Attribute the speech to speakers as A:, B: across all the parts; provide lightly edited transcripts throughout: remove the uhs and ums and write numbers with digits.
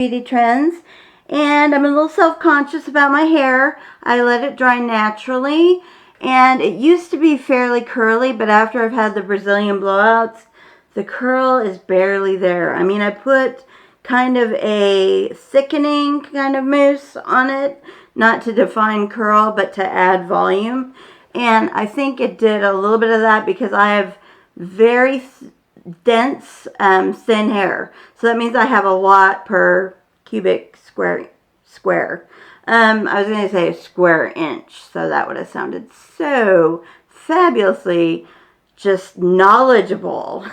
A: Beauty Trends, and I'm a little self-conscious about my hair. I let it dry naturally, and it used to be fairly curly, but after I've had the Brazilian blowouts, the curl is barely there. I mean, I put kind of a thickening kind of mousse on it, not to define curl, but to add volume, and I think it did a little bit of that because I have very dense, thin hair. So that means I have a lot per cubic square. I was going to say a square inch, so that would have sounded so fabulously just knowledgeable.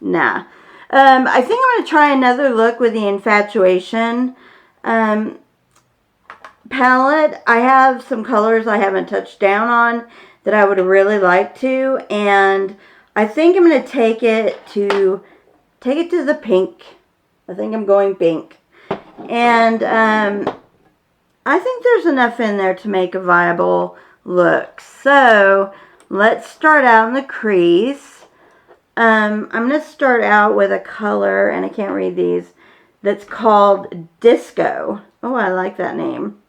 A: Nah. I think I'm going to try another look with the Infatuation palette. I have some colors I haven't touched down on that I would really like to, and I think I'm going to take it to the pink. I think I'm going pink. And I think there's enough in there to make a viable look. So let's start out in the crease. I'm going to start out with a color, and I can't read these, that's called Disco. Oh, I like that name.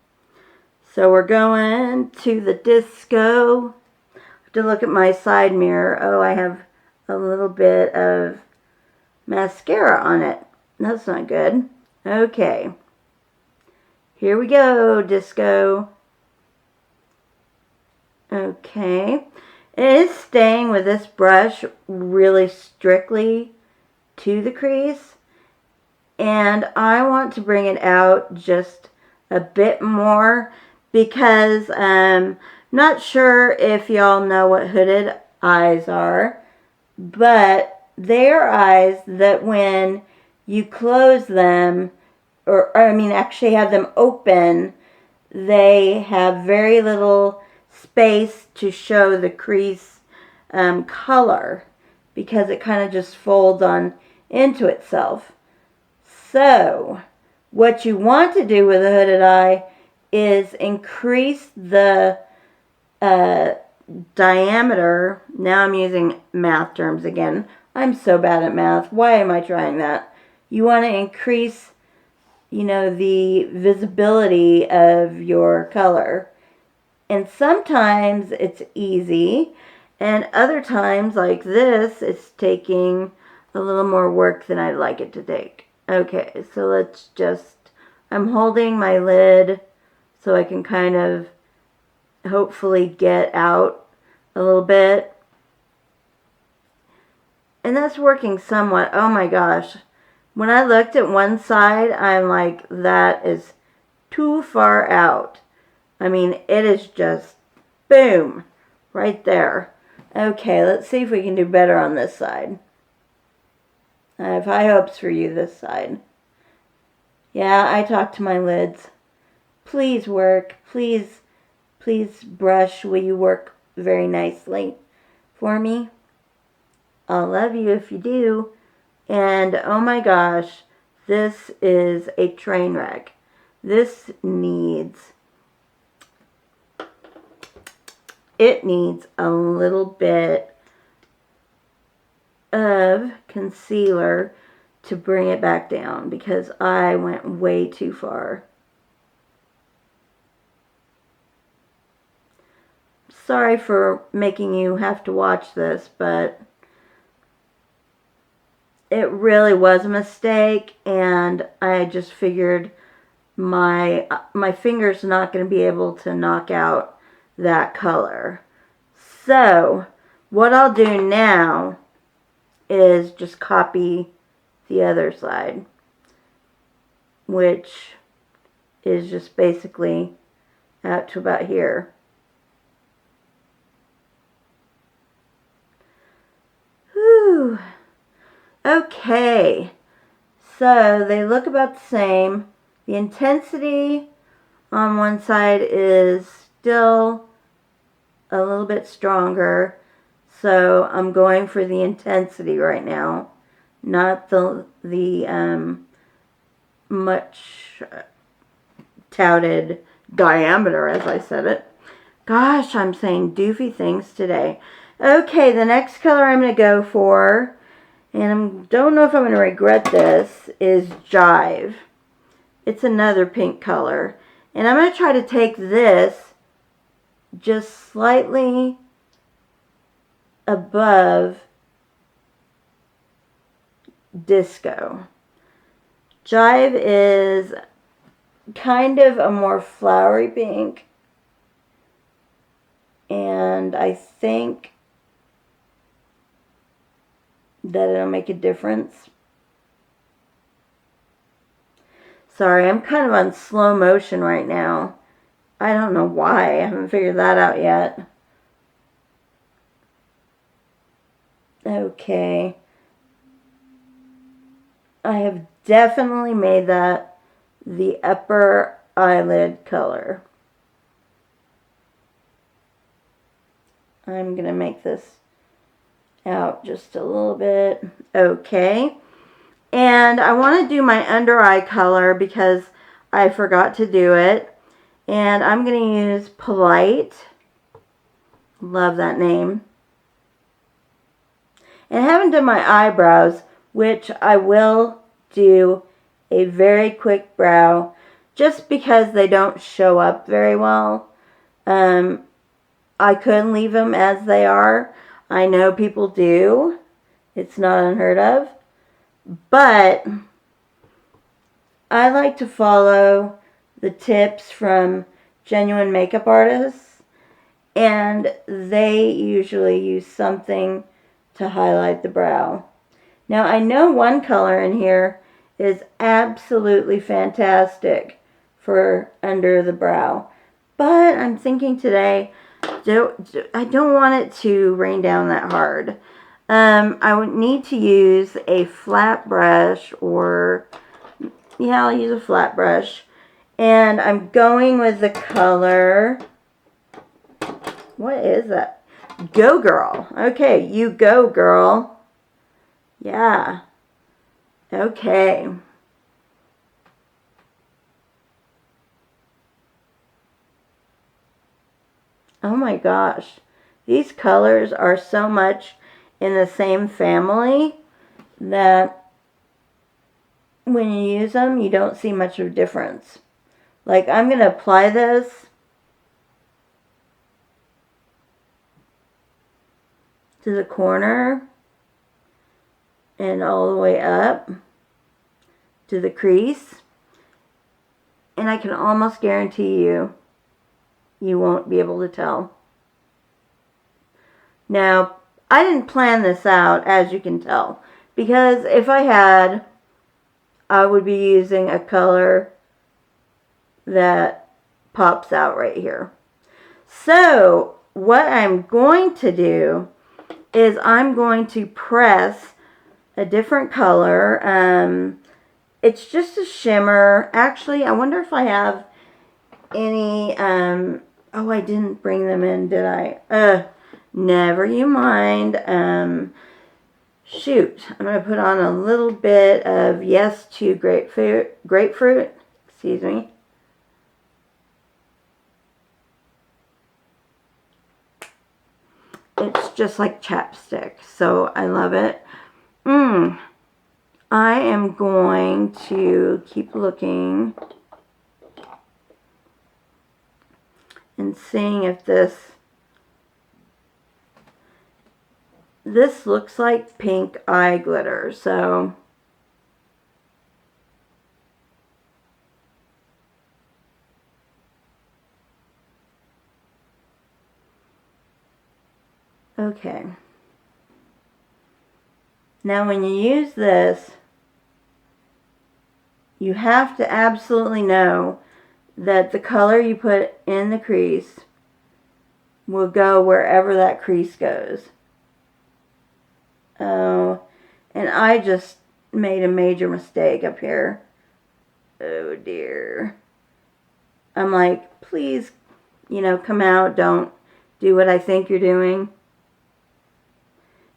A: So we're going to the Disco. I have to look at my side mirror. Oh, I have a little bit of mascara on it. That's not good. Okay. Here we go, Disco. Okay. It is staying with this brush really strictly to the crease. And I want to bring it out just a bit more because I'm not sure if y'all know what hooded eyes are, but they are eyes that when you close them, or I mean actually have them open, they have very little space to show the crease color because it kind of just folds on into itself. So what you want to do with a hooded eye is increase the diameter. Now I'm using math terms again. I'm so bad at math. Why am I trying that? You want to increase, the visibility of your color. And sometimes it's easy, and other times, like this, it's taking a little more work than I'd like it to take. Okay, so let's just, I'm holding my lid so I can kind of hopefully get out a little bit. And that's working somewhat. Oh my gosh. When I looked at one side, I'm like, that is too far out. I mean, it is just, boom, right there. Okay, let's see if we can do better on this side. I have high hopes for you this side. Yeah, I talk to my lids. Please work. Please brush. Will you work very nicely for me? I'll love you if you do. And oh my gosh, this is a train wreck. This needs a little bit of concealer to bring it back down because I went way too far. Sorry for making you have to watch this, but it really was a mistake, and I just figured my finger's not going to be able to knock out that color. So what I'll do now is just copy the other side, which is just basically out to about here. Whew. Okay, so they look about the same. The intensity on one side is still a little bit stronger, so I'm going for the intensity right now, not the much touted diameter, as I said it. Gosh, I'm saying doofy things today. Okay, the next color I'm going to go for, and I don't know if I'm going to regret this, is Jive. it's another pink color. And I'm going to try to take this just slightly above Disco. Jive is kind of a more flowery pink, and I think that it'll make a difference. Sorry, I'm kind of on slow motion right now. I don't know why. I haven't figured that out yet. Okay. I have definitely made that the upper eyelid color. I'm going to make this out just a little bit. Okay. And I want to do my under eye color because I forgot to do it. And I'm going to use Polite. Love that name. And I haven't done my eyebrows, which I will do a very quick brow just because they don't show up very well. I could leave them as they are. I know people do. It's not unheard of. But I like to follow the tips from genuine makeup artists, and they usually use something to highlight the brow. Now I know one color in here is absolutely fantastic for under the brow, but I'm thinking today I don't want it to rain down that hard. I would need to use a flat brush, or yeah, I'll use a flat brush. And I'm going with the color, what is that? Go Girl. Okay, you go, girl. Yeah. Okay. Oh my gosh. These colors are so much in the same family that when you use them, you don't see much of a difference. Like, I'm going to apply this to the corner and all the way up to the crease. And I can almost guarantee you won't be able to tell. Now, I didn't plan this out, as you can tell, because if I had, I would be using a color that pops out right here. So what I'm going to do is I'm going to press a different color. It's just a shimmer. Actually, I wonder if I have any, oh, I didn't bring them in, did I? Never you mind. Shoot, I'm going to put on a little bit of Yes to Grapefruit, excuse me. It's just like chapstick, so I love it. I am going to keep looking and seeing if this looks like pink eye glitter, so okay. Now when you use this, you have to absolutely know that the color you put in the crease will go wherever that crease goes. Oh, and I just made a major mistake up here. Oh dear. I'm like, please, come out. Don't do what I think you're doing.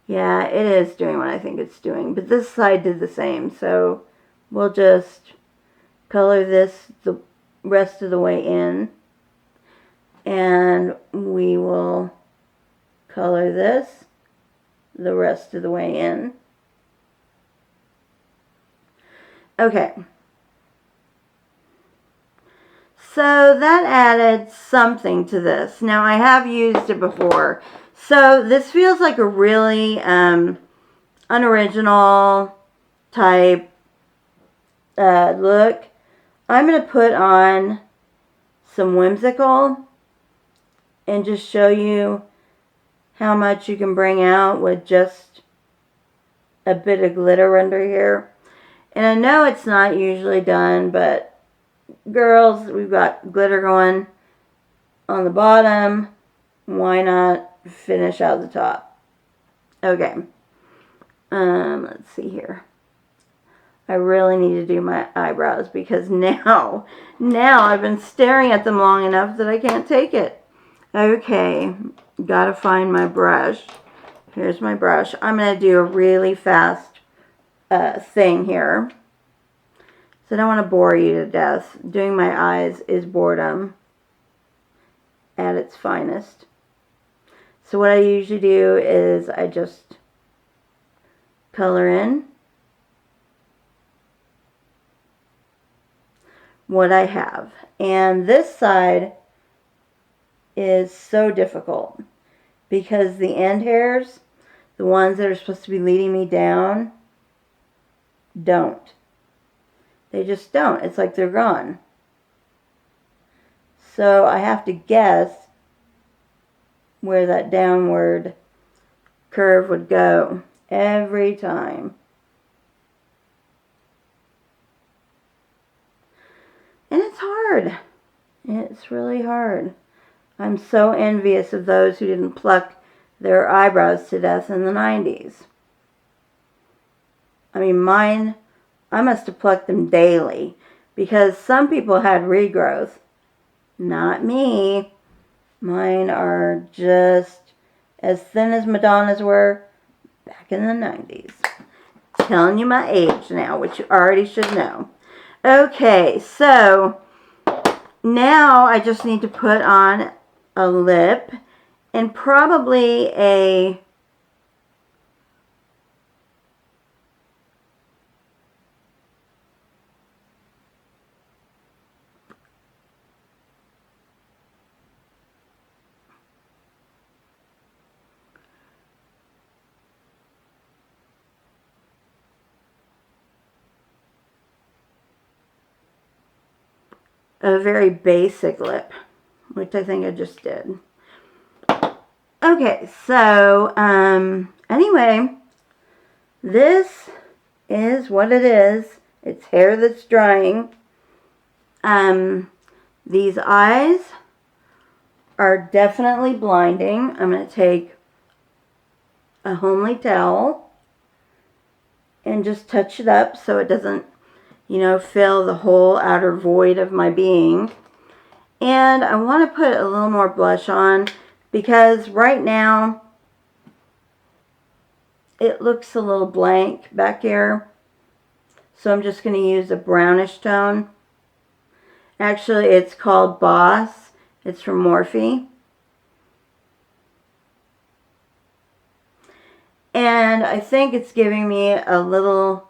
A: Yeah, it is doing what I think it's doing. But this side did the same. So we'll just color this the rest of the way in. And we will color this the rest of the way in. Okay. So that added something to this. Now I have used it before. So this feels like a really unoriginal type look. I'm going to put on some whimsical and just show you how much you can bring out with just a bit of glitter under here. And I know it's not usually done, but girls, we've got glitter going on the bottom. Why not finish out the top? Okay. Let's see here. I really need to do my eyebrows because now I've been staring at them long enough that I can't take it. Okay, gotta find my brush. Here's my brush. I'm gonna do a really fast thing here. So I don't want to bore you to death. Doing my eyes is boredom at its finest. So what I usually do is I just color in what I have. And this side is so difficult because the end hairs, the ones that are supposed to be leading me down, don't. They just don't. It's like they're gone. So I have to guess where that downward curve would go every time. And it's hard. It's really hard. I'm so envious of those who didn't pluck their eyebrows to death in the 90s. I mean, mine, I must have plucked them daily because some people had regrowth. Not me. Mine are just as thin as Madonna's were back in the 90s. Telling you my age now, which you already should know. Okay, so now I just need to put on a lip and probably a very basic lip, which I think I just did. Okay, so anyway, this is what it is. It's hair that's drying. These eyes are definitely blinding. I'm going to take a homely towel and just touch it up so it doesn't, fill the whole outer void of my being. And I want to put a little more blush on because right now it looks a little blank back here. So I'm just going to use a brownish tone. Actually, it's called Boss. It's from Morphe. And I think it's giving me a little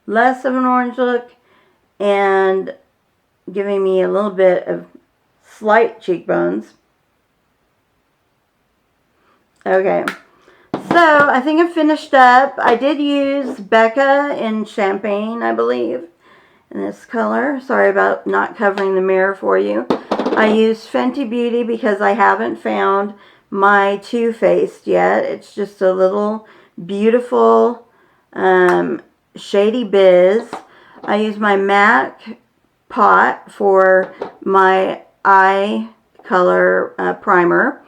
A: less of an orange look and giving me a little bit of slight cheekbones. Okay, so I think I'm finished up. I did use Becca in Champagne, I believe, in this color. Sorry about not covering the mirror for you. I used Fenty Beauty because I haven't found my Too Faced yet. It's just a little beautiful Shady Biz. I use my MAC pot for my eye color primer.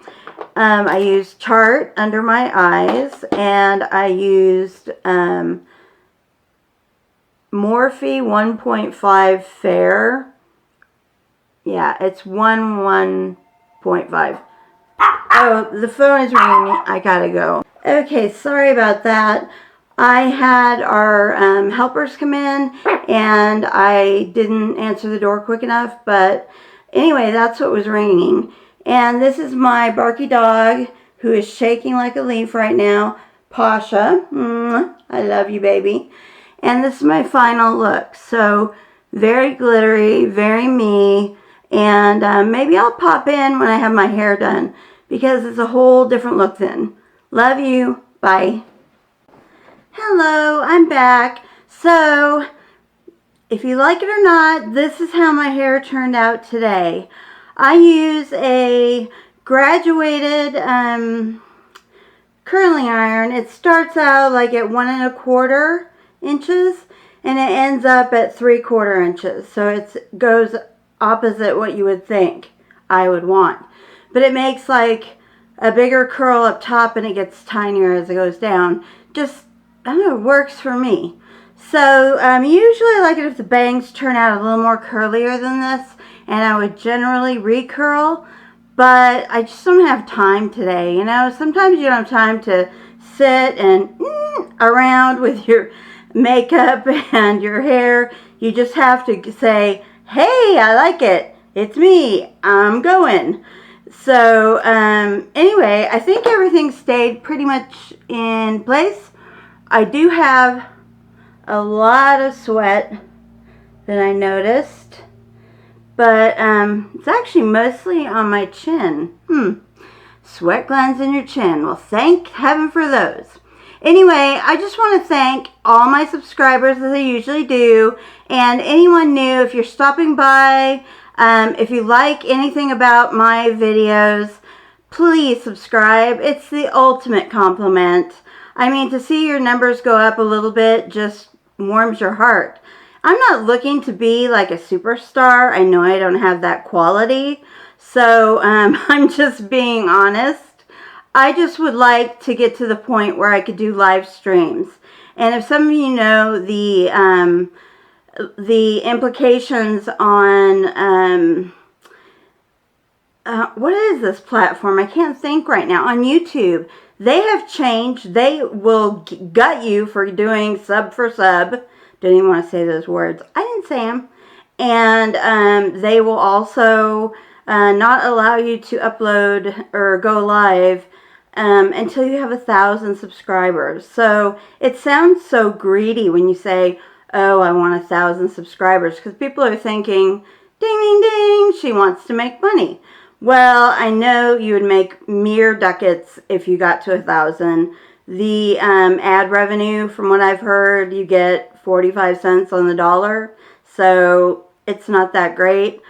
A: I used Tarte under my eyes, and I used Morphe 1.5 Fair. Yeah, it's 1.5. Oh, the phone is ringing. I gotta go. Okay, sorry about that. I had our helpers come in, and I didn't answer the door quick enough, but anyway, that's what was ringing. And this is my barky dog who is shaking like a leaf right now, Pasha. I love you, baby. And this is my final look. So very glittery, very me. And maybe I'll pop in when I have my hair done, because it's a whole different look then. Love you. Bye. Hello, I'm back. So, if you like it or not, this is how my hair turned out today. I use a graduated curling iron. It starts out like at 1 1/4 inches and it ends up at 3/4 inches. So it goes opposite what you would think I would want. But it makes like a bigger curl up top and it gets tinier as it goes down. Just, I don't know, it works for me. So usually I like it if the bangs turn out a little more curlier than this, and I would generally recurl, but I just don't have time today. You know, sometimes you don't have time to sit and around with your makeup and your hair. You just have to say, hey, I like it. It's me. I'm going. So anyway, I think everything stayed pretty much in place. I do have a lot of sweat that I noticed, but it's actually mostly on my chin. Sweat glands in your chin. Well, thank heaven for those. Anyway, I just want to thank all my subscribers, as I usually do, and anyone new. If you're stopping by, if you like anything about my videos, please subscribe. It's the ultimate compliment. I mean, to see your numbers go up a little bit just warms your heart. I'm not looking to be like a superstar. I know I don't have that quality. So I'm just being honest. I just would like to get to the point where I could do live streams. And if some of you know the implications on what is this platform? I can't think right now. On YouTube, they have changed. They will gut you for doing sub for sub. Didn't even want to say those words. I didn't say them. And they will also not allow you to upload or go live until you have 1,000 subscribers. So it sounds so greedy when you say, oh, I want 1,000 subscribers, because people are thinking, ding, ding, ding, she wants to make money. Well, I know you would make mere ducats if you got to 1,000. The ad revenue, from what I've heard, you get 45 cents on the dollar. So it's not that great.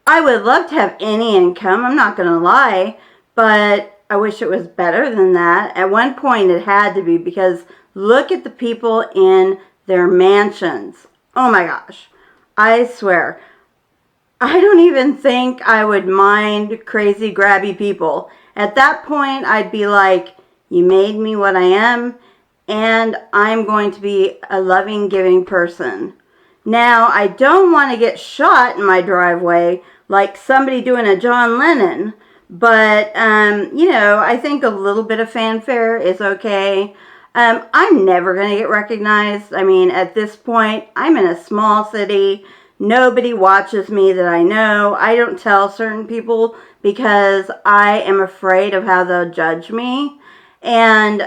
A: I would love to have any income, I'm not going to lie, but I wish it was better than that. At one point it had to be, because look at the people in their mansions. Oh my gosh. I swear. I don't even think I would mind crazy, grabby people. At that point, I'd be like, you made me what I am, and I'm going to be a loving, giving person. Now, I don't want to get shot in my driveway like somebody doing a John Lennon, but, you know, I think a little bit of fanfare is okay. I'm never going to get recognized. I mean, at this point, I'm in a small city. Nobody watches me that I know. I don't tell certain people because I am afraid of how they'll judge me. And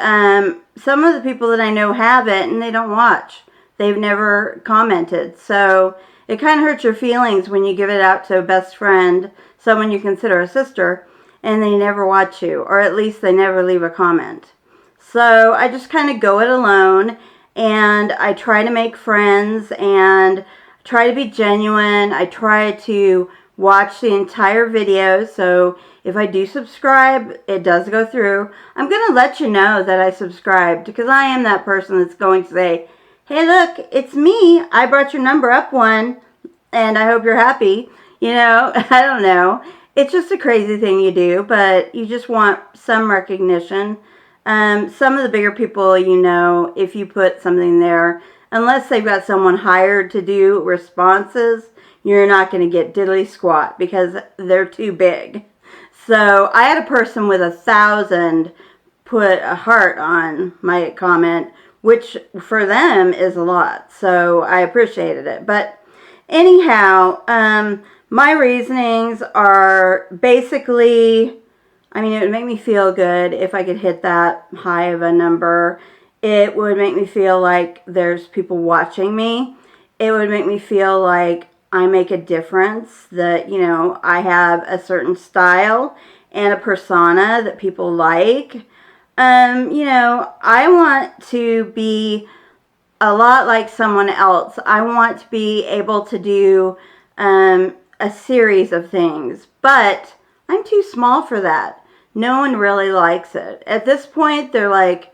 A: some of the people that I know have it and they don't watch. They've never commented. So it kind of hurts your feelings when you give it out to a best friend, someone you consider a sister, and they never watch you. Or at least they never leave a comment. So I just kind of go it alone. And I try to make friends and try to be genuine. I try to watch the entire video, so if I do subscribe, it does go through. I'm going to let you know that I subscribed, because I am that person that's going to say, hey look, it's me. I brought your number up one, and I hope you're happy. You know, I don't know. It's just a crazy thing you do, but you just want some recognition. Some of the bigger people, you know, if you put something there, unless they've got someone hired to do responses, you're not going to get diddly squat because they're too big. So I had a person with 1,000 put a heart on my comment, which for them is a lot. So I appreciated it. But anyhow, my reasonings are basically, I mean, it would make me feel good if I could hit that high of a number. It would make me feel like there's people watching me. It would make me feel like I make a difference, that, you know, I have a certain style and a persona that people like. You know, I want to be a lot like someone else. I want to be able to do a series of things, but I'm too small for that. No one really likes it. At this point, they're like,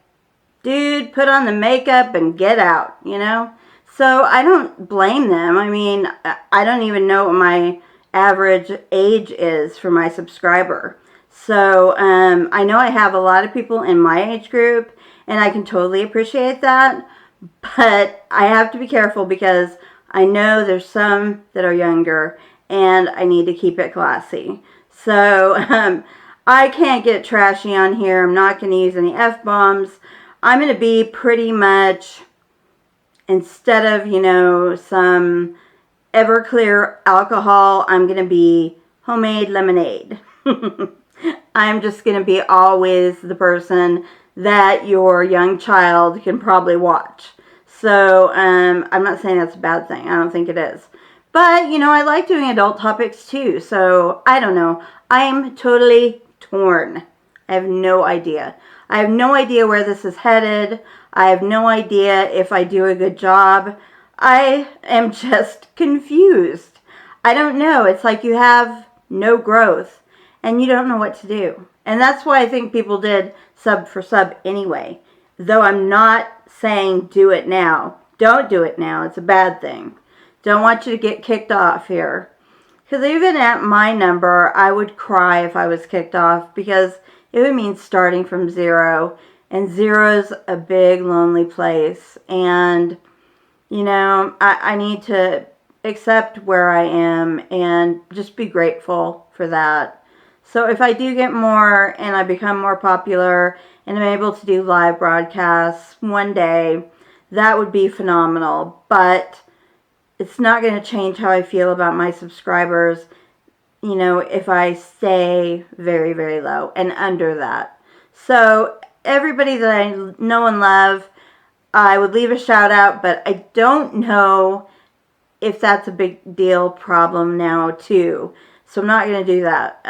A: dude, put on the makeup and get out, you know? So I don't blame them. I mean, I don't even know what my average age is for my subscriber. So I know I have a lot of people in my age group, and I can totally appreciate that. But I have to be careful because I know there's some that are younger, and I need to keep it classy. So I can't get trashy on here. I'm not going to use any F-bombs. I'm going to be pretty much, instead of, you know, some Everclear alcohol, I'm going to be homemade lemonade. I'm just going to be always the person that your young child can probably watch. So, I'm not saying that's a bad thing. I don't think it is. But, you know, I like doing adult topics too. So, I don't know. I'm totally torn. I have no idea. I have no idea where this is headed. I have no idea if I do a good job. I am just confused. I don't know. It's like you have no growth and you don't know what to do. And that's why I think people did sub for sub anyway. Though I'm not saying do it now. Don't do it now. It's a bad thing. Don't want you to get kicked off here. Because even at my number, I would cry if I was kicked off, because it would mean starting from zero. And zero's a big, lonely place. And, you know, I need to accept where I am and just be grateful for that. So if I do get more and I become more popular and I'm able to do live broadcasts one day, that would be phenomenal. But it's not going to change how I feel about my subscribers, you know, if I stay very, very low and under that. So everybody that I know and love, I would leave a shout out, but I don't know if that's a big deal problem now too. So I'm not going to do that.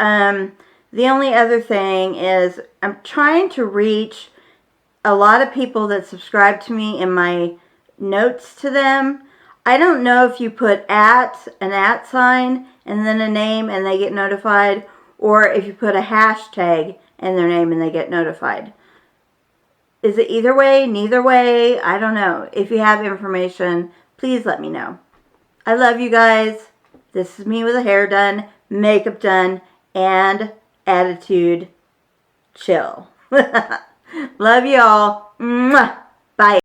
A: The only other thing is I'm trying to reach a lot of people that subscribe to me in my notes to them. I don't know if you put an @ sign and then a name and they get notified, or if you put a hashtag and their name and they get notified. Is it either way, neither way? I don't know. If you have information, please let me know. I love you guys. This is me with the hair done, makeup done, and attitude chill. Love you all. Mwah. Bye.